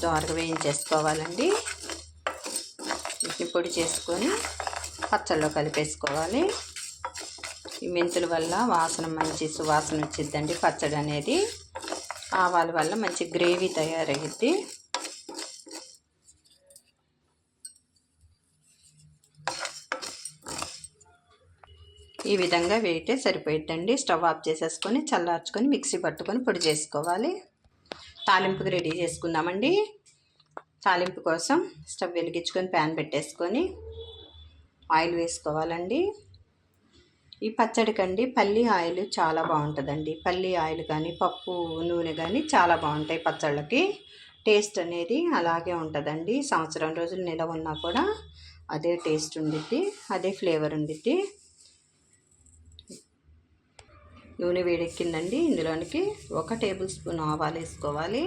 దోరగా వేయించేసుకోవాలండి. వీటిని పొడి చేసుకొని పచ్చళ్ళలో కలిపేసుకోవాలి. ఈ మెంతుల వల్ల వాసన మంచి సువాసన వచ్చిద్దండి పచ్చడి అనేది. ఆవాల వల్ల మంచి గ్రేవీ తయారయ్యిద్ది. ఈ విధంగా వేయితే సరిపోయిద్దండి. స్టవ్ ఆఫ్ చేసేసుకొని చల్లార్చుకొని మిక్సీ పట్టుకొని పొడి చేసుకోవాలి. తాలింపుకి రెడీ చేసుకుందామండి. తాలింపు కోసం స్టవ్ వెలిగించుకొని ప్యాన్ పెట్టేసుకొని ఆయిల్ వేసుకోవాలండి. ఈ పచ్చడికండి పల్లి ఆయిల్ చాలా బాగుంటుందండి. పల్లి ఆయిల్ కానీ పప్పు నూనె కానీ చాలా బాగుంటాయి పచ్చళ్ళకి. టేస్ట్ అనేది అలాగే ఉంటుందండి. సంవత్సరం రోజులు నిలవ ఉన్నా కూడా అదే టేస్ట్ ఉండిద్ది, అదే ఫ్లేవర్ ఉండిద్ది. నూనె వేడెక్కిందండి. ఇందులోనికి 1 టేబుల్ స్పూన్ ఆవాలు వేసుకోవాలి.